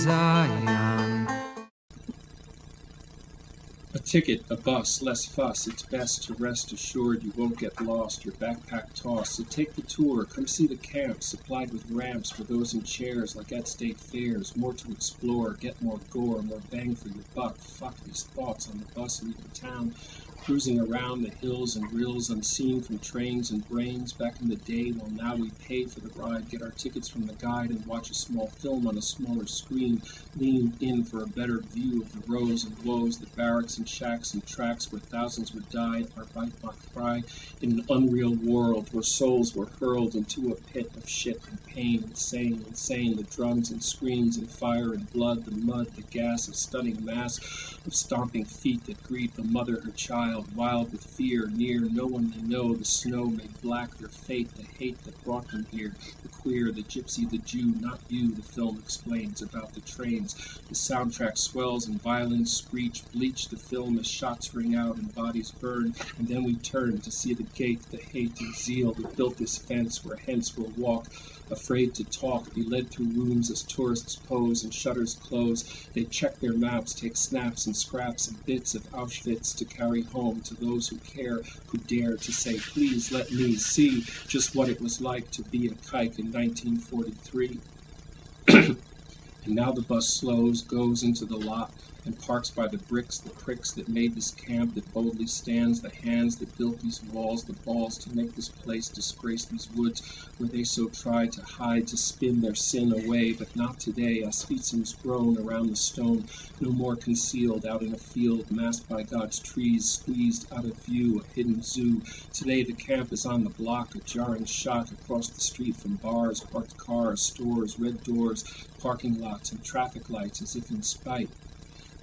Zion. A ticket, a bus, less fuss, it's best to rest assured you won't get lost, your backpack tossed. So take the tour, come see the camps, supplied with ramps for those in chairs like at state fairs. More to explore, get more gore, more bang for your buck. Fuck these thoughts on the bus leaving town. Cruising around the hills and rills unseen from trains and brains back in the day. Well, now we pay for the ride, get our tickets from the guide and watch a small film on a smaller screen. Lean in for a better view of the rows and woes, the barracks and shacks and tracks where thousands would die. Our bite mock cry in an unreal world where souls were hurled into a pit of shit and pain. Insane, insane, the drums and screams and fire and blood, the mud, the gas, a stunning mass of stomping feet that greet the mother, her child. Wild with fear, near no one they know, the snow made black their fate, the hate that brought them here, the queer, the gypsy, the Jew, not you, the film explains about the trains. The soundtrack swells and violins screech, bleach the film as shots ring out and bodies burn, and then we turn to see the gate, the hate and zeal that built this fence where hence we'll walk. Afraid to talk, be led through rooms as tourists pose and shutters close. They check their maps, take snaps and scraps and bits of Auschwitz to carry home to those who care, who dare to say, please let me see just what it was like to be a kike in 1943. And now the bus slows, goes into the lot, and parks by the bricks, the pricks that made this camp that boldly stands, the hands that built these walls, the balls to make this place disgrace these woods where they so tried to hide, to spin their sin away, but not today. Oswiecim's grown around the stone, no more concealed out in a field, masked by God's trees, squeezed out of view, a hidden zoo. Today the camp is on the block, a jarring shot across the street from bars, parked cars, stores, red doors, parking lots, and traffic lights, as if in spite.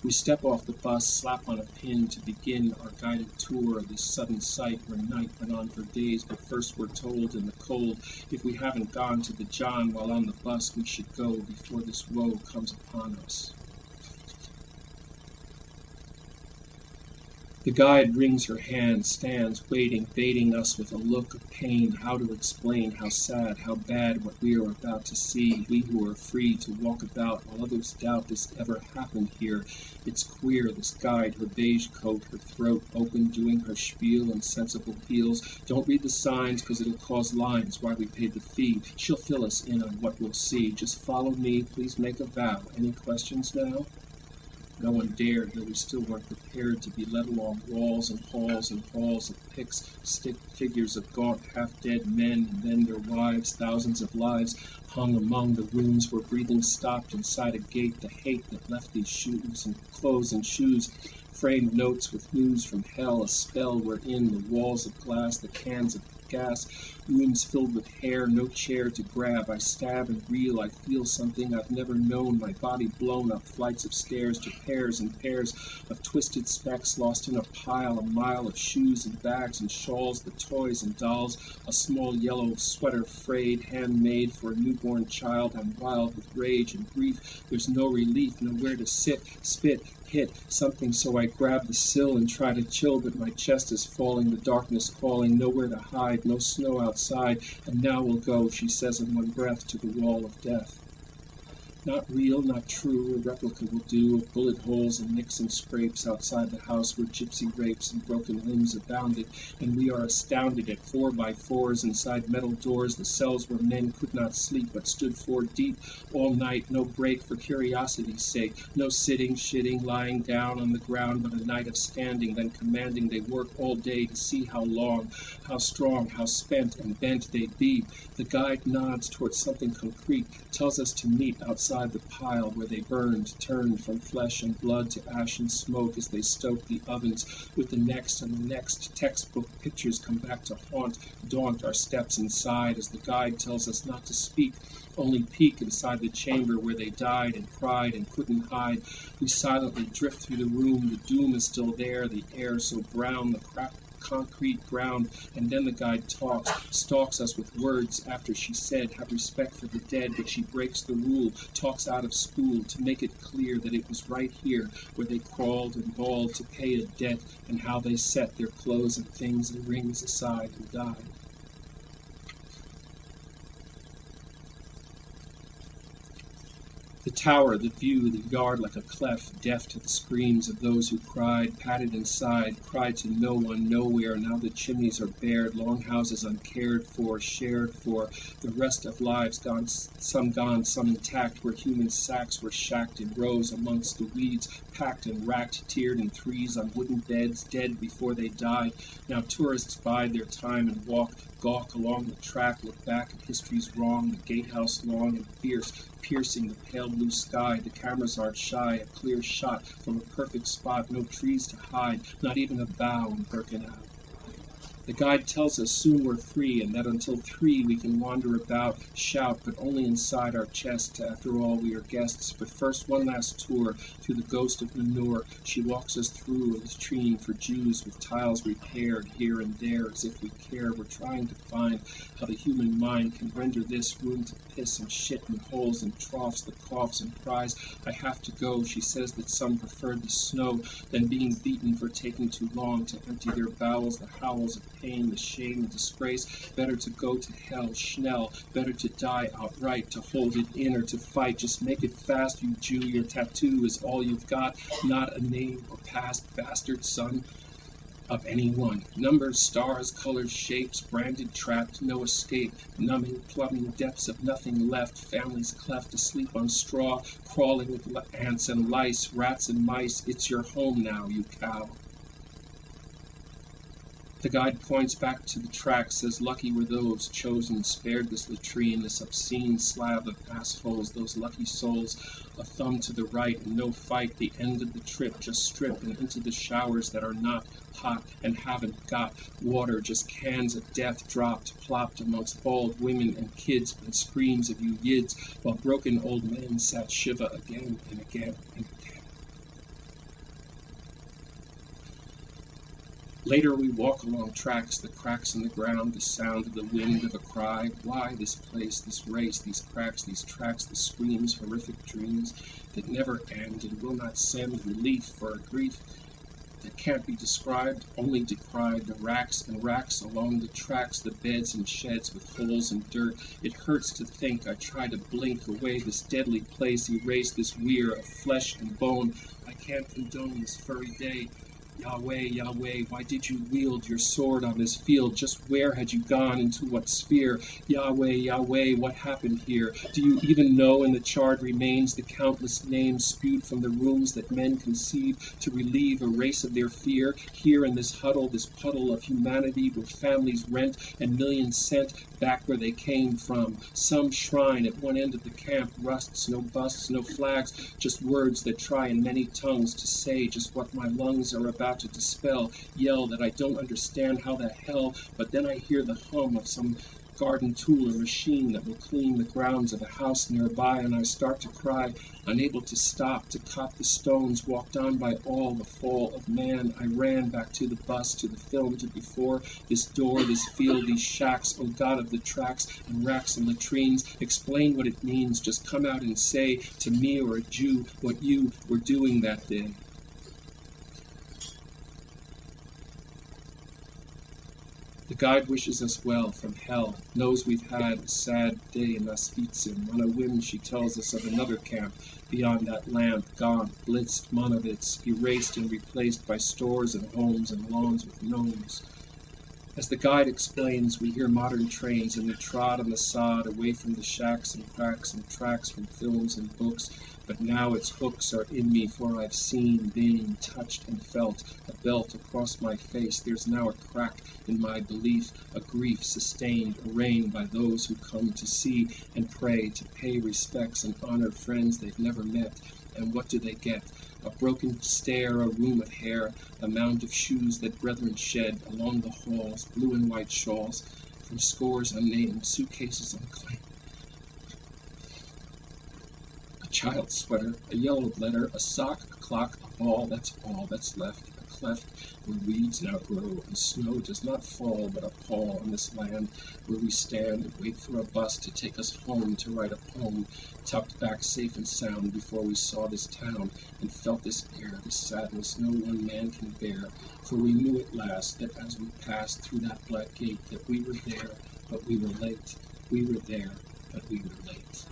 We step off the bus, slap on a pin to begin our guided tour of this sudden sight where night went on for days, but first we're told in the cold, if we haven't gone to the John while on the bus, we should go before this woe comes upon us. The guide wrings her hand, stands, waiting, baiting us with a look of pain, how to explain how sad, how bad what we are about to see, we who are free to walk about while others doubt this ever happened here. It's queer, this guide, her beige coat, her throat open, doing her spiel in sensible heels. Don't read the signs, 'cause it'll cause lines, why we paid the fee. She'll fill us in on what we'll see. Just follow me, please make a vow. Any questions now? No one dared, though we still weren't prepared to be led along walls and halls of pics, stick figures of gaunt, half-dead men, and then their wives. Thousands of lives hung among the rooms where breathing stopped inside a gate. The hate that left these shoes and clothes and shoes, framed notes with news from hell, a spell wherein the walls of glass, the cans of gas, rooms filled with hair, no chair to grab. I stab and reel, I feel something I've never known, my body blown up flights of stairs to pairs and pairs of twisted specks lost in a pile, a mile of shoes and bags and shawls, the toys and dolls, a small yellow sweater frayed, handmade for a newborn child. I'm wild with rage and grief, there's no relief, nowhere to sit, spit, hit something, so I grab the sill and try to chill, but my chest is falling, the darkness calling, nowhere to hide, no snow outside, and now we'll go, she says in one breath, to the wall of death. Not real, not true, a replica will do, of bullet holes and nicks and scrapes outside the house where gypsy rapes and broken limbs abounded, and we are astounded at 4x4s inside metal doors, the cells where men could not sleep but stood 4 deep all night, no break for curiosity's sake, no sitting, shitting, lying down on the ground, but a night of standing, then commanding they work all day to see how long, how strong, how spent and bent they'd be. The guide nods towards something concrete, tells us to meet outside the pile where they burned, turned from flesh and blood to ash and smoke as they stoked the ovens. With the next and the next, textbook pictures come back to daunt our steps inside as the guide tells us not to speak, only peek inside the chamber where they died and cried and couldn't hide. We silently drift through the room, the doom is still there, the air so brown, the cracked concrete ground, and then the guide stalks us with words after she said, have respect for the dead, but she breaks the rule, talks out of school to make it clear that it was right here where they crawled and bawled to pay a debt, and how they set their clothes and things and rings aside and died. The tower, the view, the yard like a cleft, deaf to the screams of those who cried, padded inside, cried to no one, nowhere. Now the chimneys are bared, long houses uncared for, shared for, the rest of lives gone, some intact, where human sacks were shacked in rows amongst the weeds, packed and racked, tiered in threes on wooden beds, dead before they died. Now tourists bide their time and walk, gawk along the track, look back at history's wrong, the gatehouse long and fierce, piercing the pale blue sky. The cameras aren't shy, a clear shot from a perfect spot, no trees to hide, not even a bough in Birkenau. The guide tells us soon we're free, and that until 3 we can wander about, shout, but only inside our chests. After all, we are guests. But first, one last tour through the ghost of manure. She walks us through a latrine for Jews with tiles repaired here and there as if we care. We're trying to find how the human mind can render this room to piss and shit and holes and troughs, the coughs and cries. I have to go. She says that some preferred the snow than being beaten for taking too long to empty their bowels, the howls of pain, the shame, the disgrace. Better to go to hell, Schnell. Better to die outright, to hold it in or to fight. Just make it fast, you Jew. Your tattoo is all you've got, not a name or past, bastard son of anyone. Numbers, stars, colors, shapes, branded, trapped, no escape. Numbing, plumbing, depths of nothing left. Families cleft, asleep on straw, crawling with ants and lice, rats and mice. It's your home now, you cow. The guide points back to the track, says lucky were those chosen, spared this latrine, this obscene slab of assholes, those lucky souls. A thumb to the right and no fight, the end of the trip, just strip and into the showers that are not hot and haven't got water, just cans of death dropped, plopped amongst bald women and kids and screams of you yids, while broken old men sat Shiva again and again and again. Later we walk along tracks, the cracks in the ground, the sound of the wind of a cry. Why this place, this race, these cracks, these tracks, the screams, horrific dreams that never end and will not send relief for a grief that can't be described, only decried. The racks and racks along the tracks, the beds and sheds with holes and dirt. It hurts to think I try to blink away this deadly place, erase this weir of flesh and bone. I can't condone this furry day. Yahweh, Yahweh, why did you wield your sword on this field? Just where had you gone? Into what sphere? Yahweh, Yahweh, what happened here? Do you even know in the charred remains the countless names spewed from the rooms that men conceive to relieve a race of their fear? Here in this huddle, this puddle of humanity where families rent and millions sent back where they came from. Some shrine at one end of the camp rusts, no busts, no flags, just words that try in many tongues to say just what my lungs are about to dispel, yell that I don't understand how the hell, but then I hear the hum of some garden tool or machine that will clean the grounds of a house nearby, and I start to cry, unable to stop, to cop the stones, walked on by all the fall of man. I ran back to the bus, to the film, to before, this door, this field, these shacks, oh God of the tracks and racks and latrines, explain what it means, just come out and say to me or a Jew what you were doing that day. The guide wishes us well from hell, knows we've had a sad day in Oswiecim. On a whim she tells us of another camp beyond that lamp, gone, blitzed monoliths, erased and replaced by stores and homes and lawns with gnomes. As the guide explains, we hear modern trains and we trod on the sod away from the shacks and cracks and tracks from films and books, but now its hooks are in me, for I've seen, been, touched and felt a belt across my face. There's now a crack in my belief, a grief sustained, arraigned by those who come to see and pray, to pay respects and honor friends they've never met. And what do they get? A broken stair, a room of hair, a mound of shoes that brethren shed along the halls, blue and white shawls from scores unnamed, suitcases unclaimed. A child's sweater, a yellowed letter, a sock, a clock, a ball, that's all that's left. A cleft where weeds now grow and snow does not fall but appall on this land where we stand and wait for a bus to take us home to write a poem, tucked back safe and sound before we saw this town and felt this air, this sadness no one man can bear. For we knew at last that as we passed through that black gate that we were there, but we were late. We were there, but we were late.